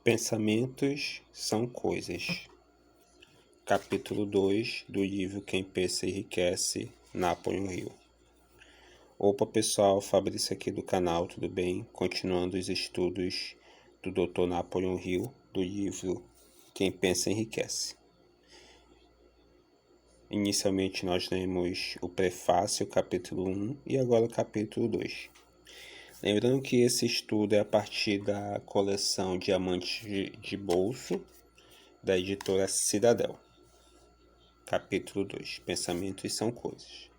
Pensamentos são coisas. Capítulo 2 do livro Quem Pensa Enriquece, Napoleon Hill. Opa pessoal, Fabrício aqui do canal, tudo bem? Continuando os estudos do Dr. Napoleon Hill, do livro Quem Pensa Enriquece. Inicialmente nós lemos o prefácio, capítulo 1, e agora o capítulo 2. Lembrando que esse estudo é a partir da coleção Diamantes de Bolso, da editora Cidadel. Capítulo 2. Pensamentos são coisas.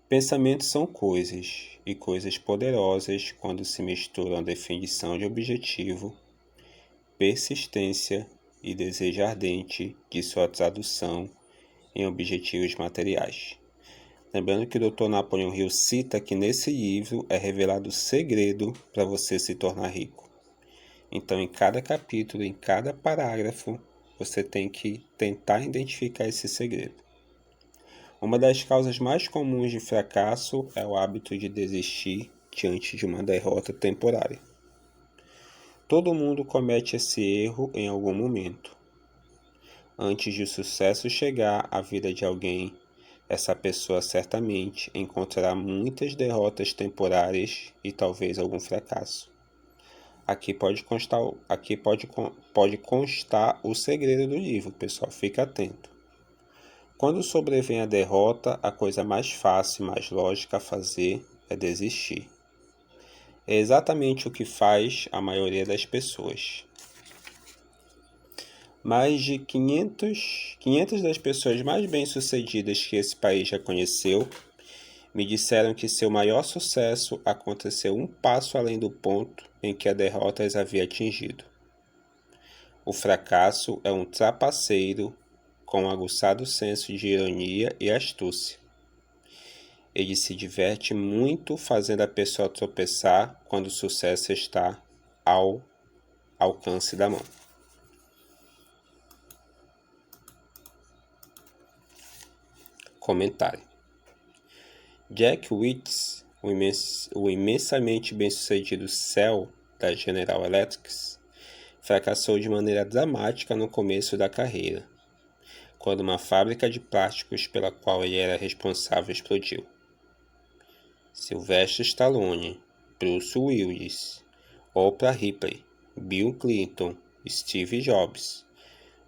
Pensamentos são coisas, e coisas poderosas quando se misturam a definição de objetivo, persistência e desejo ardente de sua tradução em objetivos materiais. Lembrando que o Dr. Napoleon Hill cita que nesse livro é revelado o segredo para você se tornar rico. Então, em cada capítulo, em cada parágrafo, você tem que tentar identificar esse segredo. Uma das causas mais comuns de fracasso é o hábito de desistir diante de uma derrota temporária. Todo mundo comete esse erro em algum momento. Antes de o sucesso chegar à vida de alguém, essa pessoa certamente encontrará muitas derrotas temporárias e talvez algum fracasso. Aqui pode constar o segredo do livro, pessoal, fica atento. Quando sobrevém a derrota, a coisa mais fácil e mais lógica a fazer é desistir. É exatamente o que faz a maioria das pessoas. Mais de 500 das pessoas mais bem-sucedidas que esse país já conheceu me disseram que seu maior sucesso aconteceu um passo além do ponto em que a derrota as havia atingido. O fracasso é um trapaceiro com um aguçado senso de ironia e astúcia. Ele se diverte muito fazendo a pessoa tropeçar quando o sucesso está ao alcance da mão. Comentário. Jack Witz, o imensamente bem-sucedido CEO da General Electric, fracassou de maneira dramática no começo da carreira, quando uma fábrica de plásticos pela qual ele era responsável explodiu. Sylvester Stallone, Bruce Willis, Oprah Winfrey, Bill Clinton, Steve Jobs,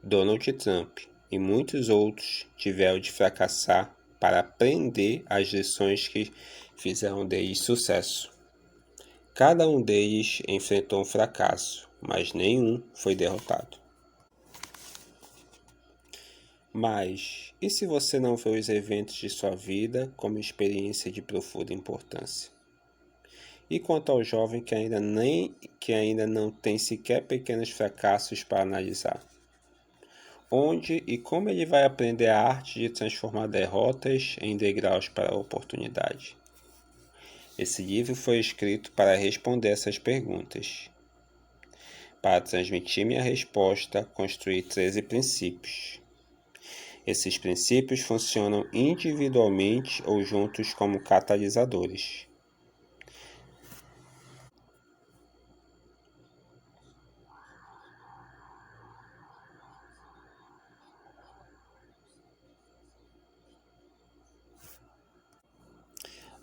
Donald Trump e muitos outros tiveram de fracassar para aprender as lições que fizeram deles sucesso. Cada um deles enfrentou um fracasso, mas nenhum foi derrotado. Mas, e se você não vê os eventos de sua vida como experiência de profunda importância? E quanto ao jovem que ainda não tem sequer pequenos fracassos para analisar? Onde e como ele vai aprender a arte de transformar derrotas em degraus para a oportunidade? Esse livro foi escrito para responder essas perguntas. Para transmitir minha resposta, construí 13 princípios. Esses princípios funcionam individualmente ou juntos como catalisadores.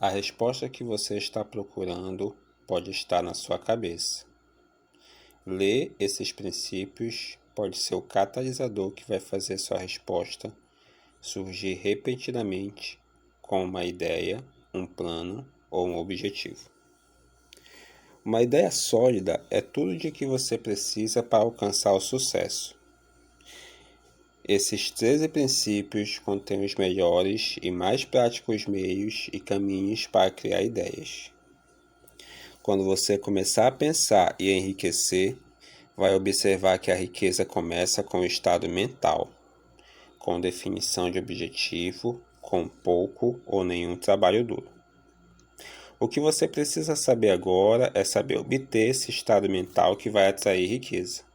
A resposta que você está procurando pode estar na sua cabeça. Ler esses princípios pode ser o catalisador que vai fazer sua resposta surgir repentinamente com uma ideia, um plano ou um objetivo. Uma ideia sólida é tudo de que você precisa para alcançar o sucesso. Esses 13 princípios contêm os melhores e mais práticos meios e caminhos para criar ideias. Quando você começar a pensar e enriquecer, vai observar que a riqueza começa com o estado mental, com definição de objetivo, com pouco ou nenhum trabalho duro. O que você precisa saber agora é saber obter esse estado mental que vai atrair riqueza.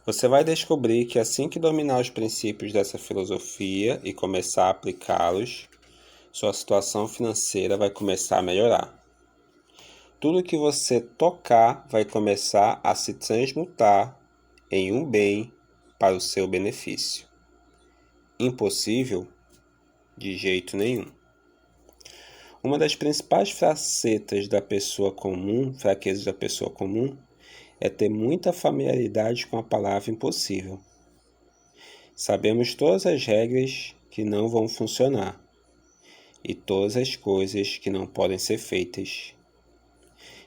Você vai descobrir que assim que dominar os princípios dessa filosofia e começar a aplicá-los, sua situação financeira vai começar a melhorar. tudo que você tocar vai começar a se transmutar em um bem para o seu benefício. Impossível? De jeito nenhum. Uma das principais fraquezas da pessoa comum é ter muita familiaridade com a palavra impossível. Sabemos todas as regras que não vão funcionar e todas as coisas que não podem ser feitas.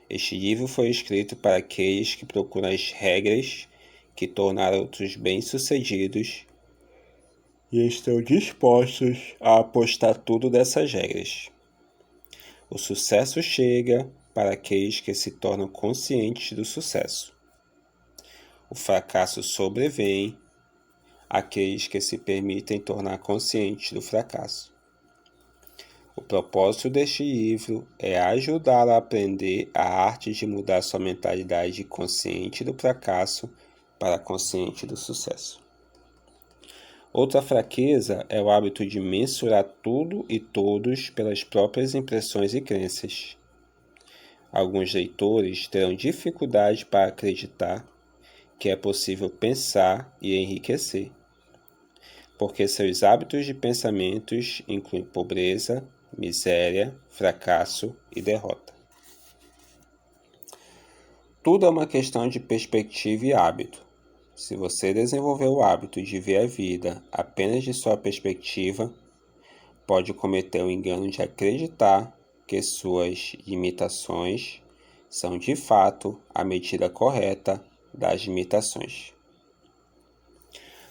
Este livro foi escrito para aqueles que procuram as regras que tornaram outros bem-sucedidos e estão dispostos a apostar tudo dessas regras. O sucesso chega para aqueles que se tornam conscientes do sucesso. O fracasso sobrevém àqueles que se permitem tornar conscientes do fracasso. O propósito deste livro é ajudá-lo a aprender a arte de mudar sua mentalidade de consciente do fracasso para consciente do sucesso. Outra fraqueza é o hábito de mensurar tudo e todos pelas próprias impressões e crenças. Alguns leitores terão dificuldade para acreditar que é possível pensar e enriquecer, porque seus hábitos de pensamentos incluem pobreza, miséria, fracasso e derrota. Tudo é uma questão de perspectiva e hábito. Se você desenvolver o hábito de ver a vida apenas de sua perspectiva, pode cometer o engano de acreditar que suas limitações são de fato a medida correta das limitações.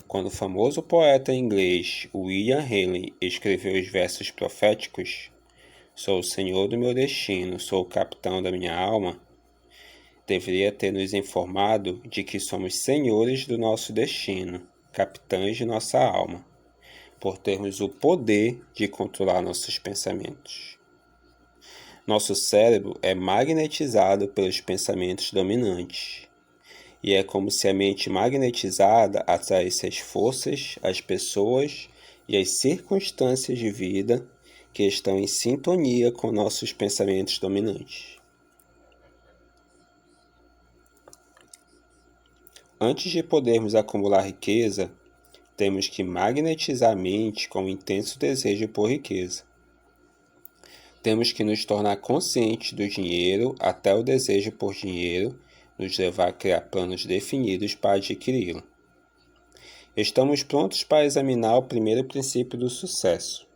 Quando o famoso poeta inglês William Henley escreveu os versos proféticos "Sou o senhor do meu destino, sou o capitão da minha alma", deveria ter nos informado de que somos senhores do nosso destino, capitães de nossa alma, por termos o poder de controlar nossos pensamentos. Nosso cérebro é magnetizado pelos pensamentos dominantes, e é como se a mente magnetizada atraísse as forças, as pessoas e as circunstâncias de vida que estão em sintonia com nossos pensamentos dominantes. Antes de podermos acumular riqueza, temos que magnetizar a mente com um intenso desejo por riqueza. Temos que nos tornar conscientes do dinheiro até o desejo por dinheiro nos levar a criar planos definidos para adquiri-lo. Estamos prontos para examinar o primeiro princípio do sucesso.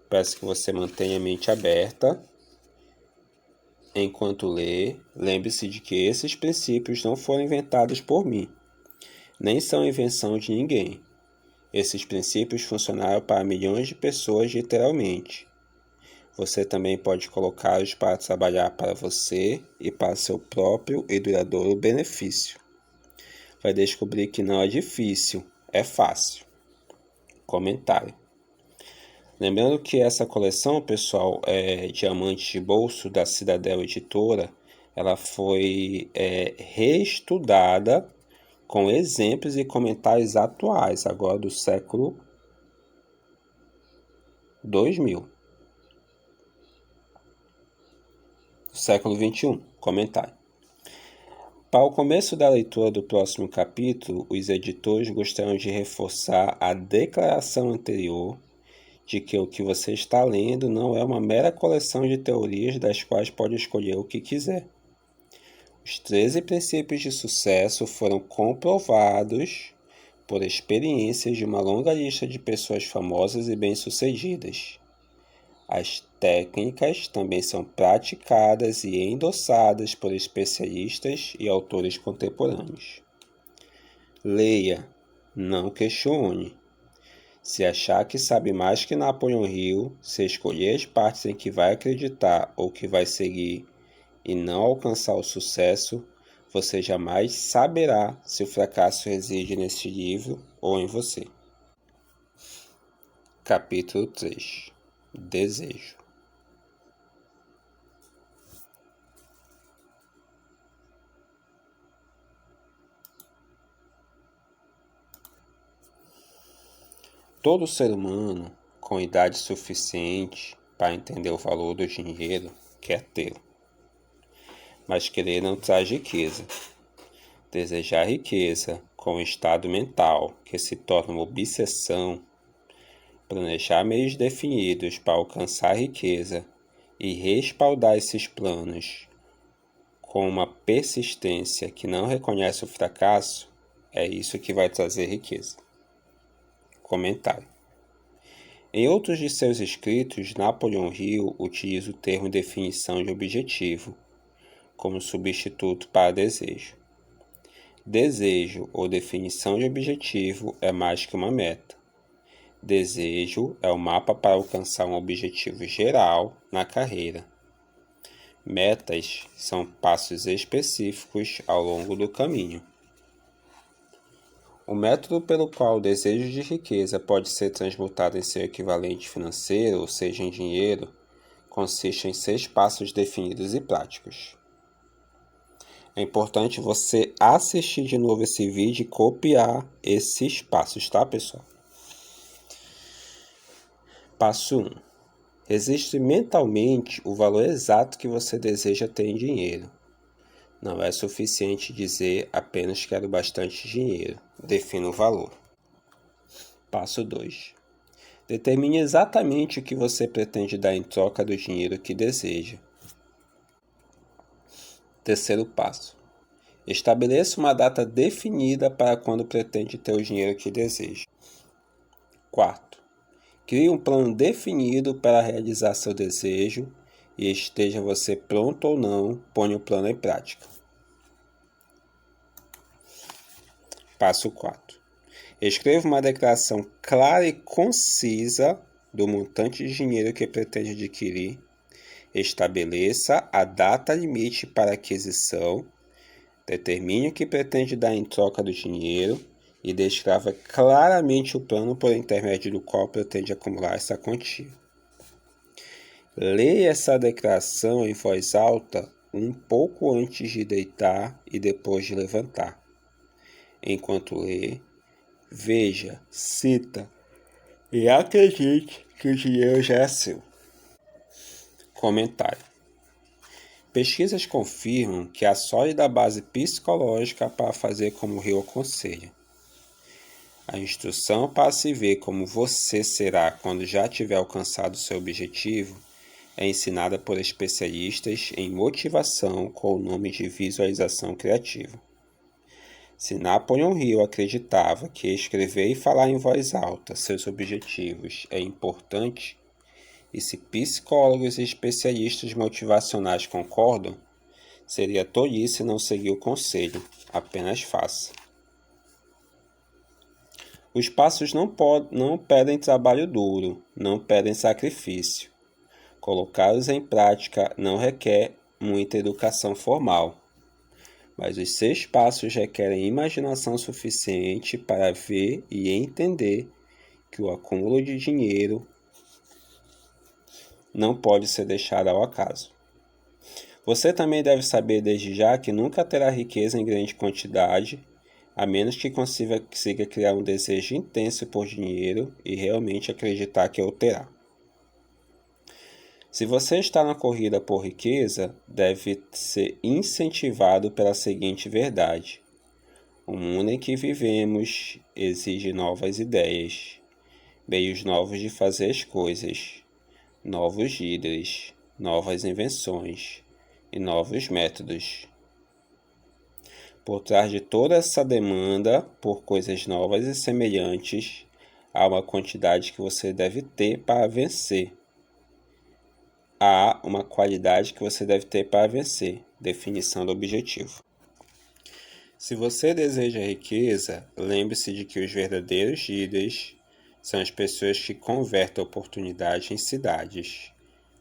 Peço que você mantenha a mente aberta enquanto lê. Lembre-se de que esses princípios não foram inventados por mim, nem são invenção de ninguém. Esses princípios funcionaram para milhões de pessoas literalmente. Você também pode colocá-los para trabalhar para você e para seu próprio e duradouro benefício. Vai descobrir que não é difícil, é fácil. Comentário. Lembrando que essa coleção, pessoal, é Diamantes de Bolso, da Cidadel Editora. Ela foi reestudada com exemplos e comentários atuais, agora do século 2000. Século 21. Comentário. Para o começo da leitura do próximo capítulo, os editores gostariam de reforçar a declaração anterior de que o que você está lendo não é uma mera coleção de teorias das quais pode escolher o que quiser. Os 13 princípios de sucesso foram comprovados por experiências de uma longa lista de pessoas famosas e bem-sucedidas. As técnicas também são praticadas e endossadas por especialistas e autores contemporâneos. Leia, não questione. Se achar que sabe mais que Napoleão Hill, se escolher as partes em que vai acreditar ou que vai seguir e não alcançar o sucesso, você jamais saberá se o fracasso reside neste livro ou em você. Capítulo 3. Desejo. Todo ser humano com idade suficiente para entender o valor do dinheiro quer tê-lo. mas querer não traz riqueza. Desejar riqueza com um estado mental que se torna uma obsessão, planejar meios definidos para alcançar a riqueza e respaldar esses planos com uma persistência que não reconhece o fracasso, é isso que vai trazer riqueza. Comentário. Em outros de seus escritos, Napoleão Hill utiliza o termo definição de objetivo como substituto para desejo. Desejo ou definição de objetivo é mais que uma meta. Desejo é o mapa para alcançar um objetivo geral na carreira. Metas são passos específicos ao longo do caminho. O método pelo qual o desejo de riqueza pode ser transmutado em seu equivalente financeiro, ou seja, em dinheiro, consiste em 6 passos definidos e práticos. É importante você assistir de novo esse vídeo e copiar esses passos, tá, pessoal? Passo 1. Registre mentalmente o valor exato que você deseja ter em dinheiro. Não é suficiente dizer apenas quero bastante dinheiro. Defina o valor. Passo 2. Determine exatamente o que você pretende dar em troca do dinheiro que deseja. Terceiro passo. Estabeleça uma data definida para quando pretende ter o dinheiro que deseja. Quarto. Crie um plano definido para realizar seu desejo e esteja você pronto ou não, ponha o plano em prática. Passo 4. Escreva uma declaração clara e concisa do montante de dinheiro que pretende adquirir. Estabeleça a data limite para aquisição. Determine o que pretende dar em troca do dinheiro e descreva claramente o plano por intermédio do qual pretende acumular essa quantia. Leia essa declaração em voz alta um pouco antes de deitar e depois de levantar. Enquanto lê, veja, cita e acredite que o dinheiro já é seu. Comentário. Pesquisas confirmam que há sólida base psicológica para fazer como o Hill aconselha. A instrução para se ver como você será quando já tiver alcançado seu objetivo é ensinada por especialistas em motivação com o nome de visualização criativa. Se Napoleão Hill acreditava que escrever e falar em voz alta seus objetivos é importante, e se psicólogos e especialistas motivacionais concordam, seria tolice não seguir o conselho, apenas faça. Os passos não pedem trabalho duro, não pedem sacrifício. Colocá-los em prática não requer muita educação formal, mas os 6 passos requerem imaginação suficiente para ver e entender que o acúmulo de dinheiro não pode ser deixado ao acaso. Você também deve saber desde já que nunca terá riqueza em grande quantidade, a menos que consiga criar um desejo intenso por dinheiro e realmente acreditar que o terá. Se você está na corrida por riqueza, deve ser incentivado pela seguinte verdade: o mundo em que vivemos exige novas ideias, meios novos de fazer as coisas, novos líderes, novas invenções e novos métodos. Por trás de toda essa demanda por coisas novas e semelhantes, há uma quantidade que você deve ter para vencer. Há uma qualidade que você deve ter para vencer. Definição do objetivo. Se você deseja riqueza, lembre-se de que os verdadeiros líderes são as pessoas que convertem oportunidade em cidades,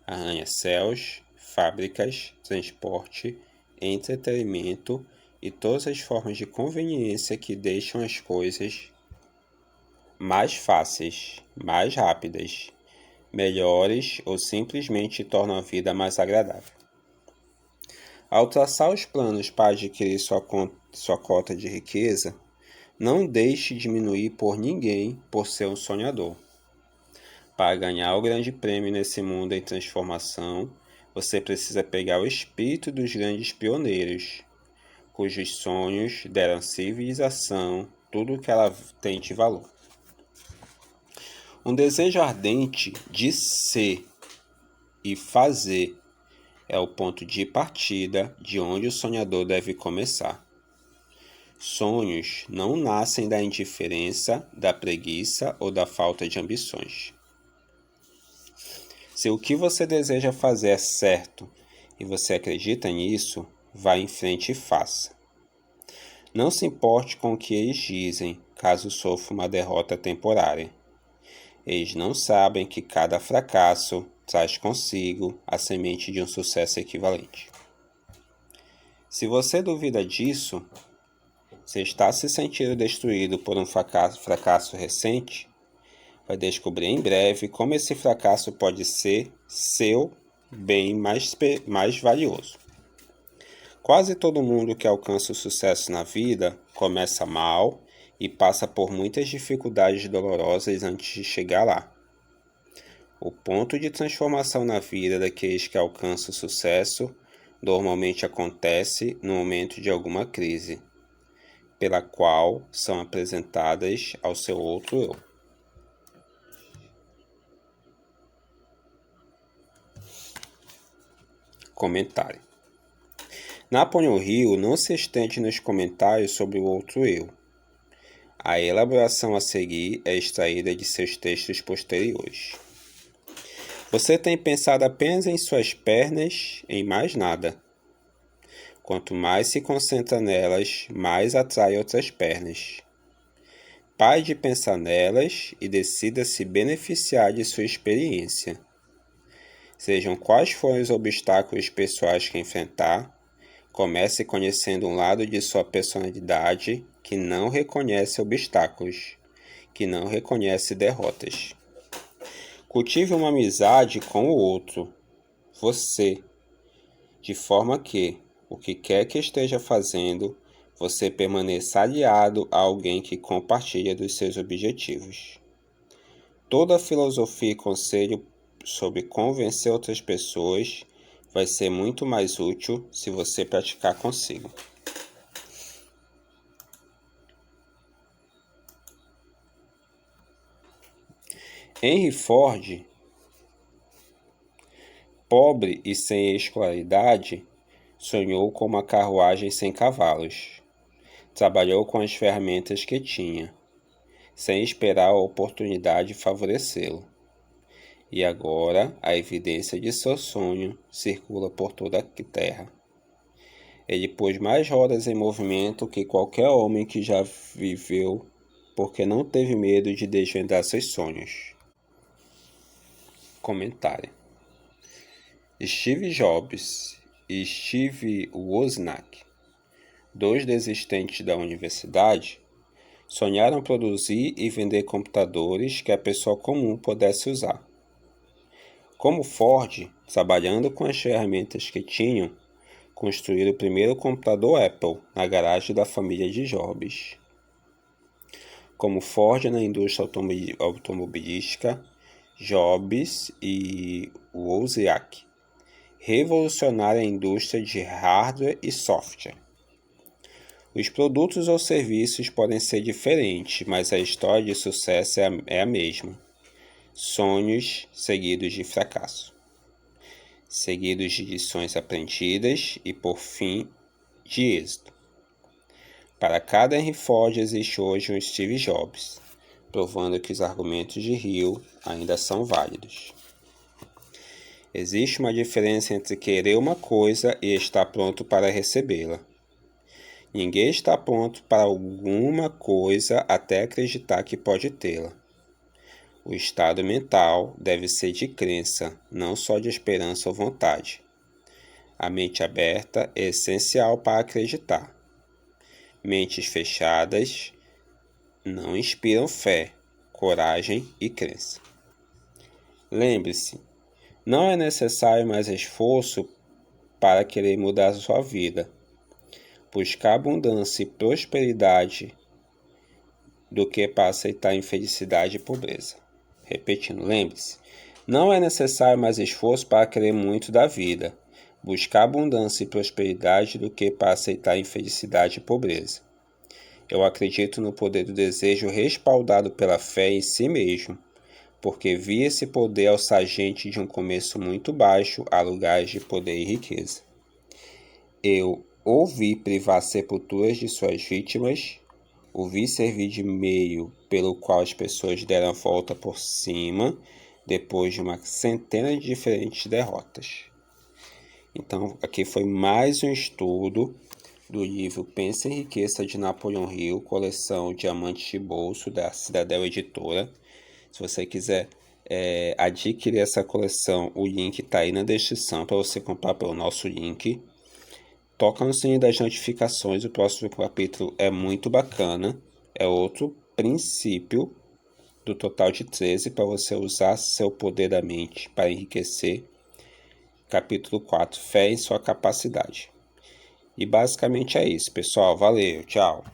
arranha-céus, fábricas, transporte, entretenimento e todas as formas de conveniência que deixam as coisas mais fáceis, mais rápidas, melhores ou simplesmente tornam a vida mais agradável. Ao traçar os planos para adquirir sua cota de riqueza, não deixe diminuir por ninguém por ser um sonhador. Para ganhar o grande prêmio nesse mundo em transformação, Você precisa pegar o espírito dos grandes pioneiros, cujos sonhos deram à civilização tudo o que ela tem de valor. Um desejo ardente de ser e fazer é o ponto de partida de onde o sonhador deve começar. Sonhos não nascem da indiferença, da preguiça ou da falta de ambições. Se o que você deseja fazer é certo e você acredita nisso, vá em frente e faça. Não se importe com o que eles dizem, caso sofra uma derrota temporária. Eles não sabem que cada fracasso traz consigo a semente de um sucesso equivalente. Se você duvida disso, se está se sentindo destruído por um fracasso recente, vai descobrir em breve como esse fracasso pode ser seu bem mais valioso. Quase todo mundo que alcança o sucesso na vida começa mal e passa por muitas dificuldades dolorosas antes de chegar lá. O ponto de transformação na vida daqueles que alcançam o sucesso normalmente acontece no momento de alguma crise, pela qual são apresentadas ao seu outro eu. Comentário. Napoleão Hill não se estende nos comentários sobre o outro eu. A elaboração a seguir é extraída de seus textos posteriores. Você tem pensado apenas em suas pernas, em mais nada. Quanto mais se concentra nelas, mais atrai outras pernas. Pare de pensar nelas e decida se beneficiar de sua experiência. Sejam quais forem os obstáculos pessoais que enfrentar, comece conhecendo um lado de sua personalidade que não reconhece obstáculos, que não reconhece derrotas. Cultive uma amizade com o outro, você, de forma que, o que quer que esteja fazendo, você permaneça aliado a alguém que compartilha dos seus objetivos. Toda a filosofia e conselho sobre convencer outras pessoas vai ser muito mais útil se você praticar consigo. Henry Ford, pobre e sem escolaridade, sonhou com uma carruagem sem cavalos. Trabalhou com as ferramentas que tinha, sem esperar a oportunidade favorecê-lo. E agora a evidência de seu sonho circula por toda a terra. Ele pôs mais rodas em movimento que qualquer homem que já viveu, porque não teve medo de desvendar seus sonhos. Comentário. Steve Jobs e Steve Wozniak, dois desistentes da universidade, sonharam produzir e vender computadores que a pessoa comum pudesse usar. Como Ford, trabalhando com as ferramentas que tinham, construíram o primeiro computador Apple na garagem da família de Jobs. Como Ford na indústria automobilística, Jobs e Wozniak revolucionaram a indústria de hardware e software. Os produtos ou serviços podem ser diferentes, mas a história de sucesso é a mesma. Sonhos seguidos de fracasso, seguidos de lições aprendidas e, por fim, de êxito. Para cada Henry Ford existe hoje um Steve Jobs, provando que os argumentos de Hill ainda são válidos. Existe uma diferença entre querer uma coisa e estar pronto para recebê-la. Ninguém está pronto para alguma coisa até acreditar que pode tê-la. O estado mental deve ser de crença, não só de esperança ou vontade. A mente aberta é essencial para acreditar. Mentes fechadas não inspiram fé, coragem e crença. Lembre-se, não é necessário mais esforço para querer mudar a sua vida. Buscar abundância e prosperidade do que para aceitar infelicidade e pobreza. Repetindo, lembre-se, Não é necessário mais esforço para querer muito da vida, buscar abundância e prosperidade do que para aceitar infelicidade e pobreza. Eu acredito no poder do desejo respaldado pela fé em si mesmo, porque vi esse poder alçar gente de um começo muito baixo a lugares de poder e riqueza. Eu o vi privar sepulturas de suas vítimas, o vi servir de meio pelo qual as pessoas deram a volta por cima, depois de uma centena de diferentes derrotas. Então, aqui foi mais um estudo do livro Pense em Riqueza, de Napoleão Hill, coleção Diamantes de Bolso, da Cidadel Editora. Se você quiser adquirir essa coleção, o link está aí na descrição para você comprar pelo nosso link. Toca no sininho das notificações, o próximo capítulo é muito bacana. É outro princípio do total de 13 para você usar seu poder da mente para enriquecer. Capítulo 4, fé em sua capacidade. E basicamente é isso, pessoal. Valeu, tchau.